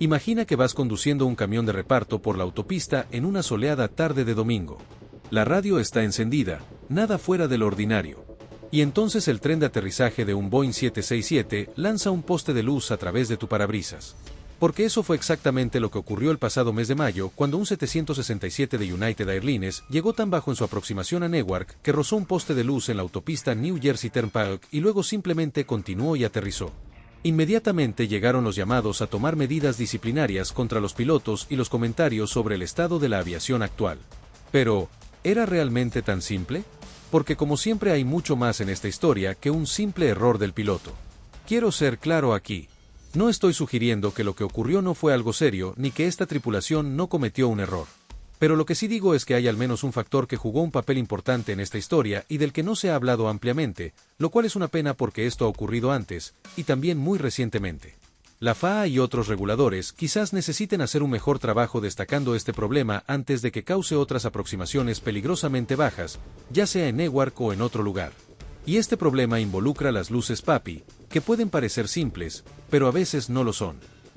Imagina que vas conduciendo un camión de reparto por la autopista en una soleada tarde de domingo. La radio está encendida, nada fuera de lo ordinario. Y entonces el tren de aterrizaje de un Boeing 767 lanza un poste de luz a través de tu parabrisas. Porque eso fue exactamente lo que ocurrió el pasado mes de mayo cuando un 767 de United Airlines llegó tan bajo en su aproximación a Newark que rozó un poste de luz en la autopista New Jersey Turnpike y luego simplemente continuó y aterrizó. Inmediatamente llegaron los llamados a tomar medidas disciplinarias contra los pilotos y los comentarios sobre el estado de la aviación actual. Pero, ¿era realmente tan simple? Porque como siempre hay mucho más en esta historia que un simple error del piloto. Quiero ser claro aquí. No estoy sugiriendo que lo que ocurrió no fue algo serio ni que esta tripulación no cometió un error. Pero lo que sí digo es que hay al menos un factor que jugó un papel importante en esta historia y del que no se ha hablado ampliamente, lo cual es una pena porque esto ha ocurrido antes, y también muy recientemente. La FAA y otros reguladores quizás necesiten hacer un mejor trabajo destacando este problema antes de que cause otras aproximaciones peligrosamente bajas, ya sea en Newark o en otro lugar. Y este problema involucra las luces PAPI, que pueden parecer simples, pero a veces no lo son.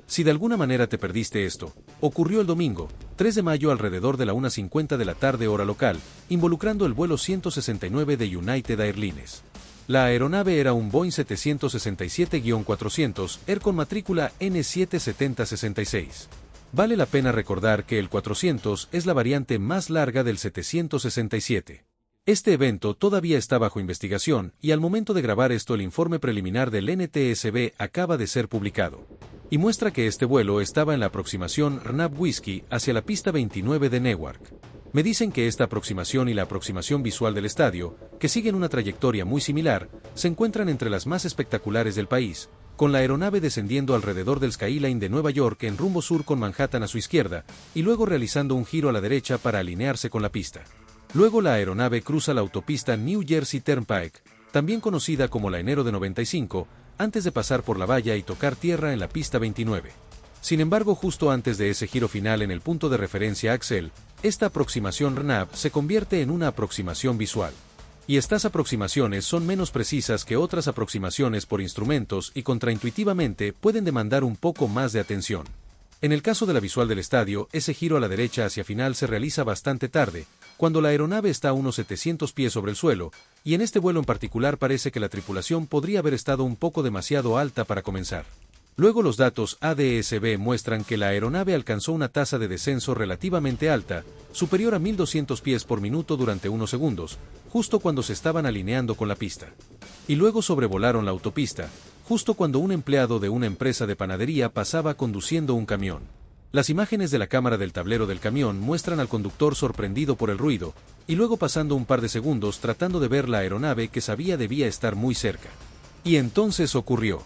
Si de alguna manera te perdiste esto, ocurrió el domingo, 3 de mayo alrededor de la 1:50 de la tarde hora local, involucrando el vuelo 169 de United Airlines. La aeronave era un Boeing 767-400 Air con matrícula N77066. Vale la pena recordar que el 400 es la variante más larga del 767. Este evento todavía está bajo investigación y al momento de grabar esto el informe preliminar del NTSB acaba de ser publicado. Y muestra que este vuelo estaba en la aproximación RNAV Whiskey hacia la pista 29 de Newark. Me dicen que esta aproximación y la aproximación visual del estadio, que siguen una trayectoria muy similar, se encuentran entre las más espectaculares del país, con la aeronave descendiendo alrededor del skyline de Nueva York en rumbo sur con Manhattan a su izquierda, y luego realizando un giro a la derecha para alinearse con la pista. Luego la aeronave cruza la autopista New Jersey Turnpike, también conocida como la Enero de 95, antes de pasar por la valla y tocar tierra en la pista 29. Sin embargo, justo antes de ese giro final en el punto de referencia Axel, esta aproximación RNAV se convierte en una aproximación visual. Y estas aproximaciones son menos precisas que otras aproximaciones por instrumentos y contraintuitivamente pueden demandar un poco más de atención. En el caso de la visual del estadio, ese giro a la derecha hacia final se realiza bastante tarde, cuando la aeronave está a unos 700 pies sobre el suelo, y en este vuelo en particular parece que la tripulación podría haber estado un poco demasiado alta para comenzar. Luego los datos ADS-B muestran que la aeronave alcanzó una tasa de descenso relativamente alta, superior a 1200 pies por minuto durante unos segundos, justo cuando se estaban alineando con la pista. Y luego sobrevolaron la autopista, justo cuando un empleado de una empresa de panadería pasaba conduciendo un camión. Las imágenes de la cámara del tablero del camión muestran al conductor sorprendido por el ruido, y luego pasando un par de segundos tratando de ver la aeronave que sabía debía estar muy cerca. Y entonces ocurrió.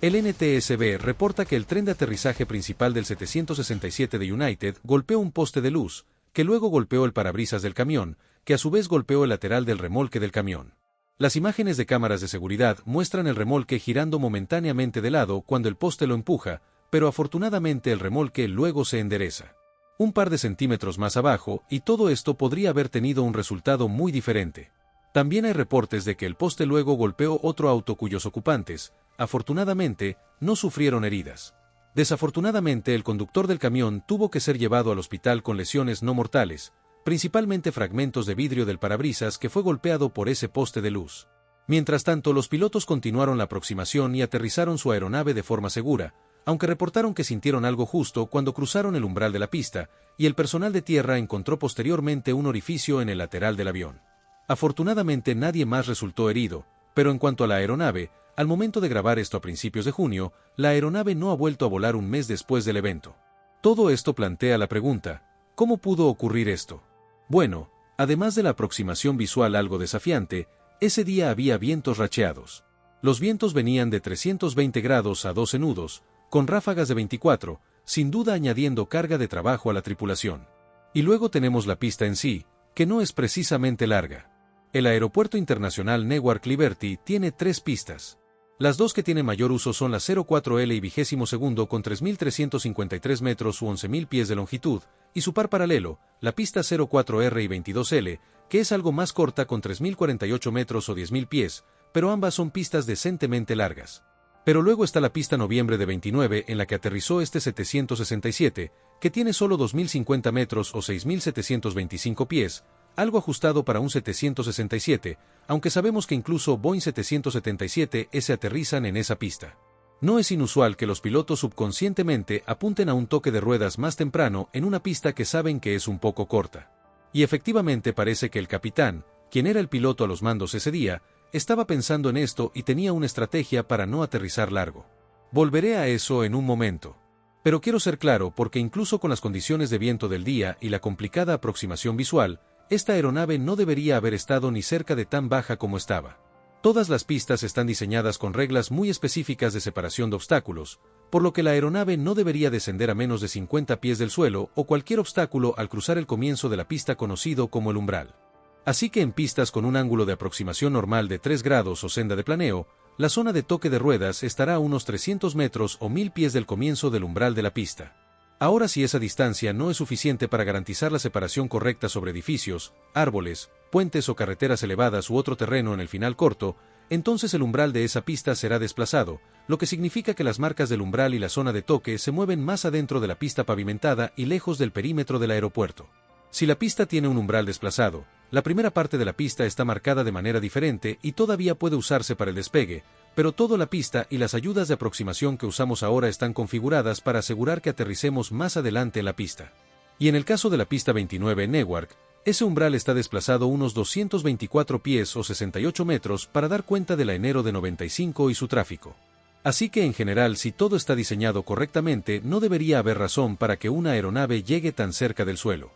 El NTSB reporta que el tren de aterrizaje principal del 767 de United golpeó un poste de luz, que luego golpeó el parabrisas del camión, que a su vez golpeó el lateral del remolque del camión. Las imágenes de cámaras de seguridad muestran el remolque girando momentáneamente de lado cuando el poste lo empuja, pero afortunadamente el remolque luego se endereza. Un par de centímetros más abajo, y todo esto podría haber tenido un resultado muy diferente. También hay reportes de que el poste luego golpeó otro auto cuyos ocupantes, afortunadamente, no sufrieron heridas. Desafortunadamente el conductor del camión tuvo que ser llevado al hospital con lesiones no mortales, principalmente fragmentos de vidrio del parabrisas que fue golpeado por ese poste de luz. Mientras tanto, los pilotos continuaron la aproximación y aterrizaron su aeronave de forma segura, aunque reportaron que sintieron algo justo cuando cruzaron el umbral de la pista, y el personal de tierra encontró posteriormente un orificio en el lateral del avión. Afortunadamente nadie más resultó herido, pero en cuanto a la aeronave, al momento de grabar esto a principios de junio, la aeronave no ha vuelto a volar un mes después del evento. Todo esto plantea la pregunta, ¿cómo pudo ocurrir esto? Bueno, además de la aproximación visual algo desafiante, ese día había vientos racheados. Los vientos venían de 320 grados a 12 nudos, con ráfagas de 24, sin duda añadiendo carga de trabajo a la tripulación. Y luego tenemos la pista en sí, que no es precisamente larga. El Aeropuerto Internacional Newark Liberty tiene 3 pistas. Las dos que tienen mayor uso son la 04L y 22º con 3.353 metros u 11.000 pies de longitud, y su par paralelo, la pista 04R y 22L, que es algo más corta con 3.048 metros o 10.000 pies, pero ambas son pistas decentemente largas. Pero luego está la pista noviembre de 29 en la que aterrizó este 767, que tiene solo 2.050 metros o 6.725 pies, algo ajustado para un 767, aunque sabemos que incluso Boeing 777S aterrizan en esa pista. No es inusual que los pilotos subconscientemente apunten a un toque de ruedas más temprano en una pista que saben que es un poco corta. Y efectivamente parece que el capitán, quien era el piloto a los mandos ese día, estaba pensando en esto y tenía una estrategia para no aterrizar largo. Volveré a eso en un momento. Pero quiero ser claro porque incluso con las condiciones de viento del día y la complicada aproximación visual, esta aeronave no debería haber estado ni cerca de tan baja como estaba. Todas las pistas están diseñadas con reglas muy específicas de separación de obstáculos, por lo que la aeronave no debería descender a menos de 50 pies del suelo o cualquier obstáculo al cruzar el comienzo de la pista conocido como el umbral. Así que en pistas con un ángulo de aproximación normal de 3 grados o senda de planeo, la zona de toque de ruedas estará a unos 300 metros o 1000 pies del comienzo del umbral de la pista. Ahora, si esa distancia no es suficiente para garantizar la separación correcta sobre edificios, árboles, puentes o carreteras elevadas u otro terreno en el final corto, entonces el umbral de esa pista será desplazado, lo que significa que las marcas del umbral y la zona de toque se mueven más adentro de la pista pavimentada y lejos del perímetro del aeropuerto. Si la pista tiene un umbral desplazado, la primera parte de la pista está marcada de manera diferente y todavía puede usarse para el despegue, pero toda la pista y las ayudas de aproximación que usamos ahora están configuradas para asegurar que aterricemos más adelante en la pista. Y en el caso de la pista 29 en Newark, ese umbral está desplazado unos 224 pies o 68 metros para dar cuenta de la enero de 95 y su tráfico. Así que en general, si todo está diseñado correctamente, no debería haber razón para que una aeronave llegue tan cerca del suelo.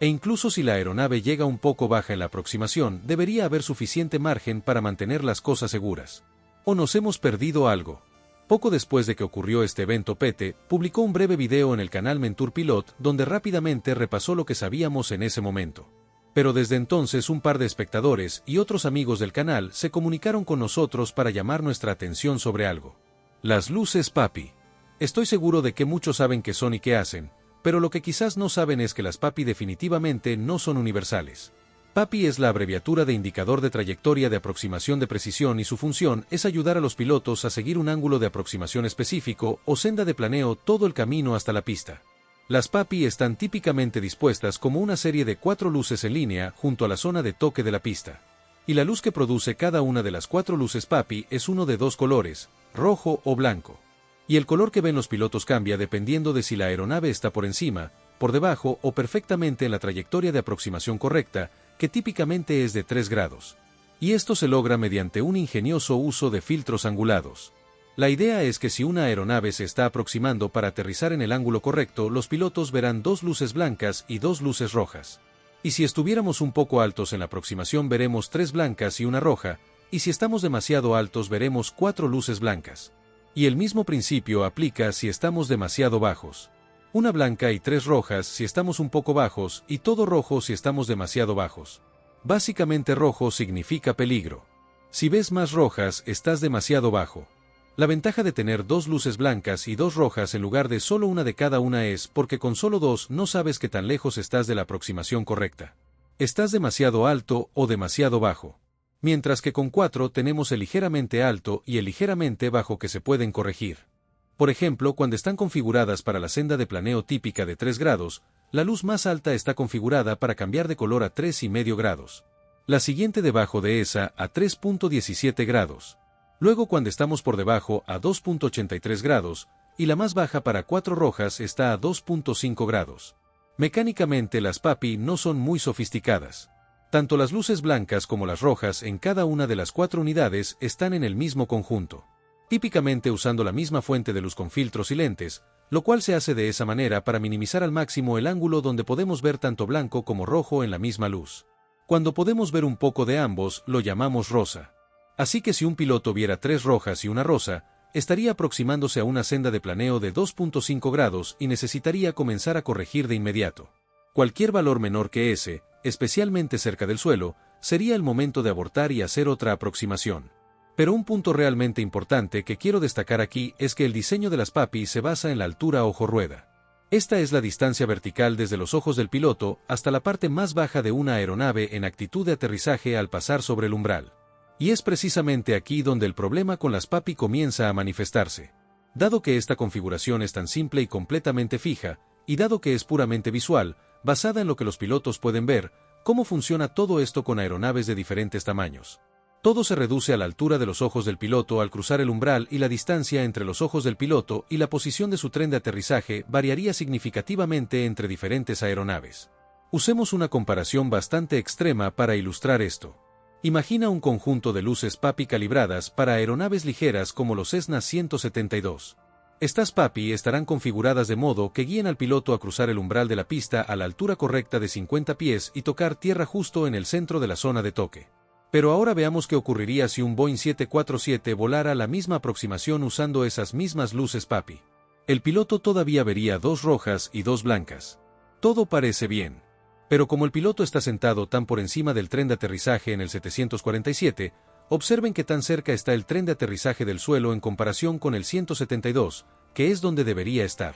E incluso si la aeronave llega un poco baja en la aproximación, debería haber suficiente margen para mantener las cosas seguras. ¿O nos hemos perdido algo? Poco después de que ocurrió este evento, Pete publicó un breve video en el canal Mentour Pilot donde rápidamente repasó lo que sabíamos en ese momento. Pero desde entonces un par de espectadores y otros amigos del canal se comunicaron con nosotros para llamar nuestra atención sobre algo. Las luces PAPI. Estoy seguro de que muchos saben qué son y qué hacen, pero lo que quizás no saben es que las PAPI definitivamente no son universales. PAPI es la abreviatura de Indicador de Trayectoria de Aproximación de Precisión y su función es ayudar a los pilotos a seguir un ángulo de aproximación específico o senda de planeo todo el camino hasta la pista. Las PAPI están típicamente dispuestas como una serie de 4 luces en línea junto a la zona de toque de la pista. Y la luz que produce cada una de las 4 luces PAPI es uno de 2 colores, rojo o blanco. Y el color que ven los pilotos cambia dependiendo de si la aeronave está por encima, por debajo o perfectamente en la trayectoria de aproximación correcta, que típicamente es de 3 grados. Y esto se logra mediante un ingenioso uso de filtros angulados. La idea es que si una aeronave se está aproximando para aterrizar en el ángulo correcto, los pilotos verán 2 luces blancas y 2 luces rojas. Y si estuviéramos un poco altos en la aproximación veremos 3 blancas y una roja, y si estamos demasiado altos veremos 4 luces blancas. Y el mismo principio aplica si estamos demasiado bajos. Una blanca y 3 rojas si estamos un poco bajos y todo rojo si estamos demasiado bajos. Básicamente rojo significa peligro. Si ves más rojas, estás demasiado bajo. La ventaja de tener 2 luces blancas y 2 rojas en lugar de solo una de cada una es porque con solo 2 no sabes qué tan lejos estás de la aproximación correcta. Estás demasiado alto o demasiado bajo. Mientras que con 4 tenemos el ligeramente alto y el ligeramente bajo que se pueden corregir. Por ejemplo, cuando están configuradas para la senda de planeo típica de 3 grados, la luz más alta está configurada para cambiar de color a 3,5 grados. La siguiente debajo de esa a 3,17 grados. Luego cuando estamos por debajo a 2,83 grados, y la más baja para 4 rojas está a 2,5 grados. Mecánicamente las PAPI no son muy sofisticadas. Tanto las luces blancas como las rojas en cada una de las 4 unidades están en el mismo conjunto. Típicamente usando la misma fuente de luz con filtros y lentes, lo cual se hace de esa manera para minimizar al máximo el ángulo donde podemos ver tanto blanco como rojo en la misma luz. Cuando podemos ver un poco de ambos, lo llamamos rosa. Así que si un piloto viera 3 rojas y una rosa, estaría aproximándose a una senda de planeo de 2,5 grados y necesitaría comenzar a corregir de inmediato. Cualquier valor menor que ese, especialmente cerca del suelo, sería el momento de abortar y hacer otra aproximación. Pero un punto realmente importante que quiero destacar aquí es que el diseño de las PAPI se basa en la altura ojo-rueda. Esta es la distancia vertical desde los ojos del piloto hasta la parte más baja de una aeronave en actitud de aterrizaje al pasar sobre el umbral. Y es precisamente aquí donde el problema con las PAPI comienza a manifestarse. Dado que esta configuración es tan simple y completamente fija, y dado que es puramente visual, basada en lo que los pilotos pueden ver, ¿cómo funciona todo esto con aeronaves de diferentes tamaños? Todo se reduce a la altura de los ojos del piloto al cruzar el umbral y la distancia entre los ojos del piloto y la posición de su tren de aterrizaje variaría significativamente entre diferentes aeronaves. Usemos una comparación bastante extrema para ilustrar esto. Imagina un conjunto de luces PAPI calibradas para aeronaves ligeras como los Cessna 172. Estas PAPI estarán configuradas de modo que guíen al piloto a cruzar el umbral de la pista a la altura correcta de 50 pies y tocar tierra justo en el centro de la zona de toque. Pero ahora veamos qué ocurriría si un Boeing 747 volara la misma aproximación usando esas mismas luces PAPI. El piloto todavía vería dos rojas y dos blancas. Todo parece bien. Pero como el piloto está sentado tan por encima del tren de aterrizaje en el 747, observen qué tan cerca está el tren de aterrizaje del suelo en comparación con el 172, que es donde debería estar.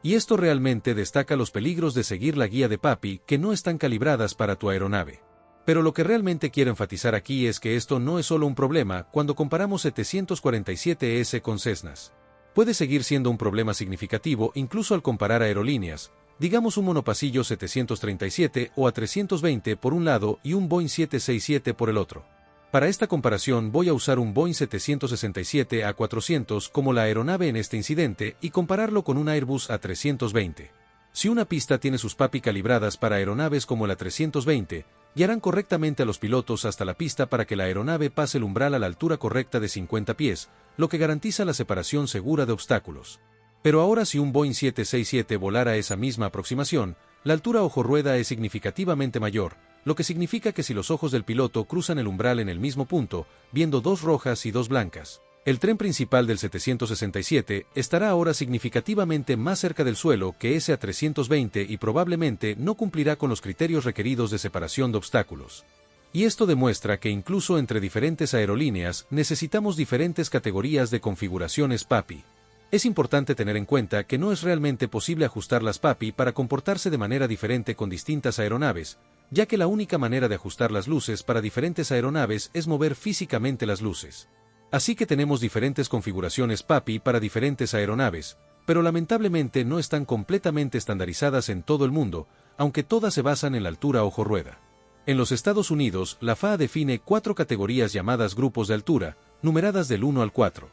Y esto realmente destaca los peligros de seguir la guía de PAPI que no están calibradas para tu aeronave. Pero lo que realmente quiero enfatizar aquí es que esto no es solo un problema cuando comparamos 747S con Cessnas. Puede seguir siendo un problema significativo incluso al comparar aerolíneas, digamos un monopasillo 737 o A320 por un lado y un Boeing 767 por el otro. Para esta comparación voy a usar un Boeing 767 A400 como la aeronave en este incidente y compararlo con un Airbus A320. Si una pista tiene sus PAPI calibradas para aeronaves como la 320, guiarán correctamente a los pilotos hasta la pista para que la aeronave pase el umbral a la altura correcta de 50 pies, lo que garantiza la separación segura de obstáculos. Pero ahora si un Boeing 767 volara esa misma aproximación, la altura ojo-rueda es significativamente mayor, lo que significa que si los ojos del piloto cruzan el umbral en el mismo punto, viendo dos rojas y dos blancas, el tren principal del 767 estará ahora significativamente más cerca del suelo que ese A320 y probablemente no cumplirá con los criterios requeridos de separación de obstáculos. Y esto demuestra que incluso entre diferentes aerolíneas necesitamos diferentes categorías de configuraciones PAPI. Es importante tener en cuenta que no es realmente posible ajustar las PAPI para comportarse de manera diferente con distintas aeronaves, ya que la única manera de ajustar las luces para diferentes aeronaves es mover físicamente las luces. Así que tenemos diferentes configuraciones PAPI para diferentes aeronaves, pero lamentablemente no están completamente estandarizadas en todo el mundo, aunque todas se basan en la altura ojo-rueda. En los Estados Unidos, la FAA define 4 categorías llamadas grupos de altura, numeradas del 1 al 4.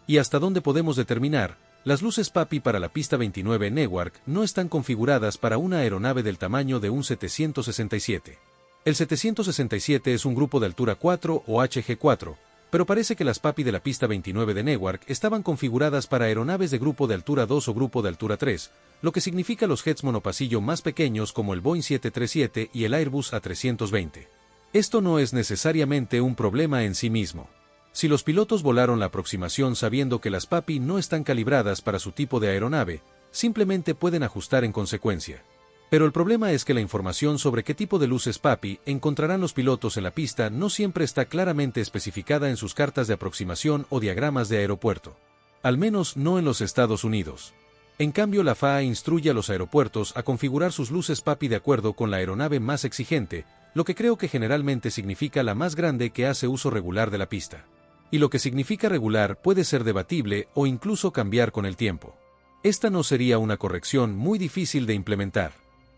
Y hasta donde podemos determinar, las luces PAPI para la pista 29 en Newark no están configuradas para una aeronave del tamaño de un 767. El 767 es un grupo de altura 4 o HG4, pero parece que las PAPI de la pista 29 de Newark estaban configuradas para aeronaves de grupo de altura 2 o grupo de altura 3, lo que significa los jets monopasillo más pequeños como el Boeing 737 y el Airbus A320. Esto no es necesariamente un problema en sí mismo. Si los pilotos volaron la aproximación sabiendo que las PAPI no están calibradas para su tipo de aeronave, simplemente pueden ajustar en consecuencia. Pero el problema es que la información sobre qué tipo de luces PAPI encontrarán los pilotos en la pista no siempre está claramente especificada en sus cartas de aproximación o diagramas de aeropuerto. Al menos no en los Estados Unidos. En cambio, la FAA instruye a los aeropuertos a configurar sus luces PAPI de acuerdo con la aeronave más exigente, lo que creo que generalmente significa la más grande que hace uso regular de la pista. Y lo que significa regular puede ser debatible o incluso cambiar con el tiempo. Esta no sería una corrección muy difícil de implementar.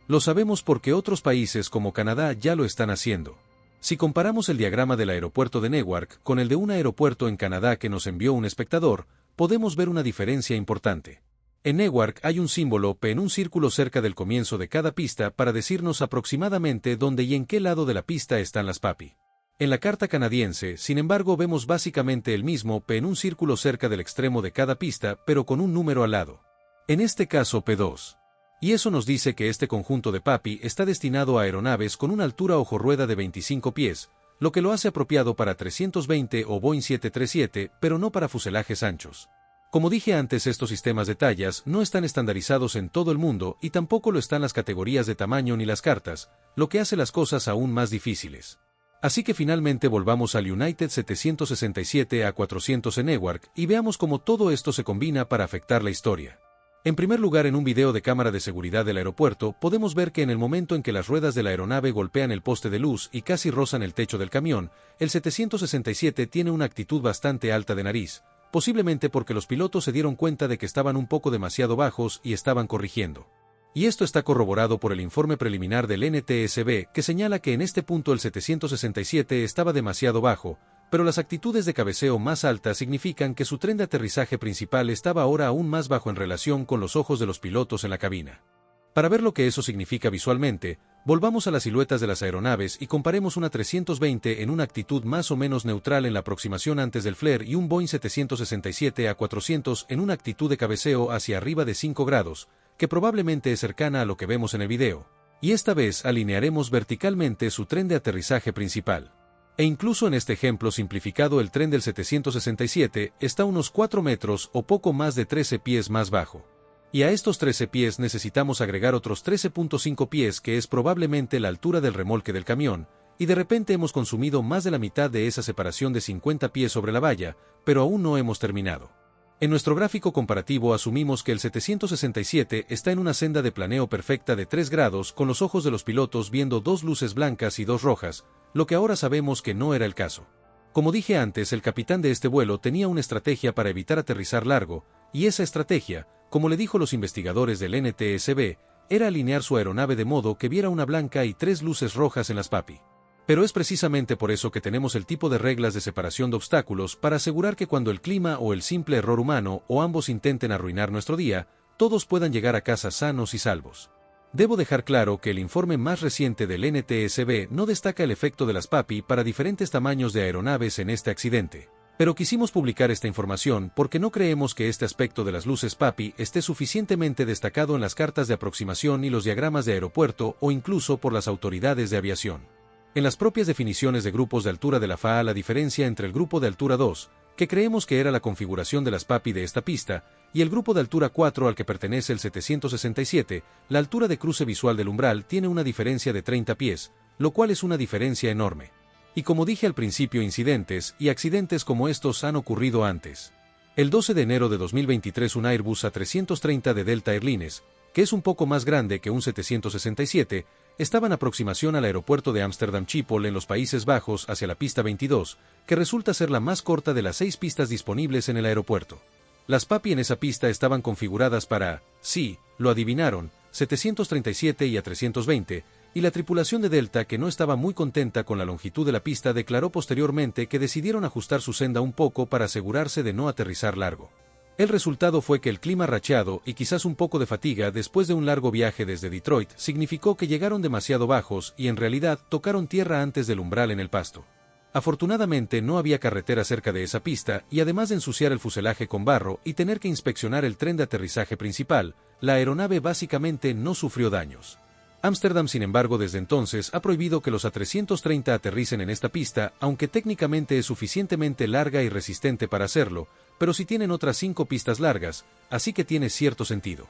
Lo sabemos porque otros países como Canadá ya lo están haciendo. Si comparamos el diagrama del aeropuerto de Newark con el de un aeropuerto en Canadá que nos envió un espectador, podemos ver una diferencia importante. En Newark hay un símbolo P en un círculo cerca del comienzo de cada pista para decirnos aproximadamente dónde y en qué lado de la pista están las PAPI. En la carta canadiense, sin embargo, vemos básicamente el mismo P en un círculo cerca del extremo de cada pista, pero con un número al lado. En este caso P2. Y eso nos dice que este conjunto de PAPI está destinado a aeronaves con una altura ojo-rueda de 25 pies, lo que lo hace apropiado para 320 o Boeing 737, pero no para fuselajes anchos. Como dije antes, estos sistemas de tallas no están estandarizados en todo el mundo y tampoco lo están las categorías de tamaño ni las cartas, lo que hace las cosas aún más difíciles. Así que finalmente volvamos al United 767 A400 en Newark y veamos cómo todo esto se combina para afectar la historia. En primer lugar, en un video de cámara de seguridad del aeropuerto, podemos ver que en el momento en que las ruedas de la aeronave golpean el poste de luz y casi rozan el techo del camión, el 767 tiene una actitud bastante alta de nariz, posiblemente porque los pilotos se dieron cuenta de que estaban un poco demasiado bajos y estaban corrigiendo. Y esto está corroborado por el informe preliminar del NTSB, que señala que en este punto el 767 estaba demasiado bajo, pero las actitudes de cabeceo más altas significan que su tren de aterrizaje principal estaba ahora aún más bajo en relación con los ojos de los pilotos en la cabina. Para ver lo que eso significa visualmente, volvamos a las siluetas de las aeronaves y comparemos una 320 en una actitud más o menos neutral en la aproximación antes del flare y un Boeing 767-400 en una actitud de cabeceo hacia arriba de 5 grados, que probablemente es cercana a lo que vemos en el video. Y esta vez alinearemos verticalmente su tren de aterrizaje principal. E incluso en este ejemplo simplificado el tren del 767 está unos 4 metros o poco más de 13 pies más bajo. Y a estos 13 pies necesitamos agregar otros 13.5 pies que es probablemente la altura del remolque del camión, y de repente hemos consumido más de la mitad de esa separación de 50 pies sobre la valla, pero aún no hemos terminado. En nuestro gráfico comparativo asumimos que el 767 está en una senda de planeo perfecta de 3 grados con los ojos de los pilotos viendo 2 luces blancas y 2 rojas, lo que ahora sabemos que no era el caso. Como dije antes, el capitán de este vuelo tenía una estrategia para evitar aterrizar largo, y esa estrategia, como le dijo los investigadores del NTSB, era alinear su aeronave de modo que viera una blanca y 3 luces rojas en las PAPI. Pero es precisamente por eso que tenemos el tipo de reglas de separación de obstáculos para asegurar que cuando el clima o el simple error humano o ambos intenten arruinar nuestro día, todos puedan llegar a casa sanos y salvos. Debo dejar claro que el informe más reciente del NTSB no destaca el efecto de las PAPI para diferentes tamaños de aeronaves en este accidente. Pero quisimos publicar esta información porque no creemos que este aspecto de las luces PAPI esté suficientemente destacado en las cartas de aproximación y los diagramas de aeropuerto o incluso por las autoridades de aviación. En las propias definiciones de grupos de altura de la FAA, la diferencia entre el grupo de altura 2, que creemos que era la configuración de las PAPI de esta pista, y el grupo de altura 4 al que pertenece el 767, la altura de cruce visual del umbral tiene una diferencia de 30 pies, lo cual es una diferencia enorme. Y como dije al principio, incidentes y accidentes como estos han ocurrido antes. El 12 de enero de 2023 un Airbus A330 de Delta Airlines, que es un poco más grande que un 767, estaba en aproximación al aeropuerto de Amsterdam Schiphol en los Países Bajos hacia la pista 22, que resulta ser la más corta de las 6 pistas disponibles en el aeropuerto. Las PAPI en esa pista estaban configuradas para, sí, lo adivinaron, 737 y A320, y la tripulación de Delta, que no estaba muy contenta con la longitud de la pista, declaró posteriormente que decidieron ajustar su senda un poco para asegurarse de no aterrizar largo. El resultado fue que el clima rachado y quizás un poco de fatiga después de un largo viaje desde Detroit significó que llegaron demasiado bajos y en realidad tocaron tierra antes del umbral en el pasto. Afortunadamente no había carretera cerca de esa pista y además de ensuciar el fuselaje con barro y tener que inspeccionar el tren de aterrizaje principal, la aeronave básicamente no sufrió daños. Ámsterdam, sin embargo, desde entonces ha prohibido que los A330 aterricen en esta pista, aunque técnicamente es suficientemente larga y resistente para hacerlo, pero sí tienen otras 5 pistas largas, así que tiene cierto sentido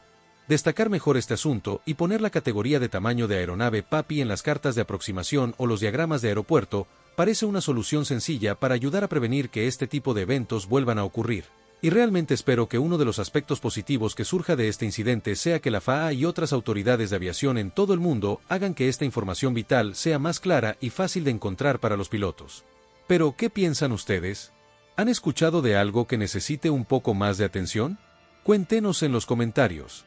destacar mejor este asunto y poner la categoría de tamaño de aeronave PAPI en las cartas de aproximación o los diagramas de aeropuerto parece una solución sencilla para ayudar a prevenir que este tipo de eventos vuelvan a ocurrir. Y realmente espero que uno de los aspectos positivos que surja de este incidente sea que la FAA y otras autoridades de aviación en todo el mundo hagan que esta información vital sea más clara y fácil de encontrar para los pilotos. Pero, ¿qué piensan ustedes? ¿Han escuchado de algo que necesite un poco más de atención? Cuéntenos en los comentarios.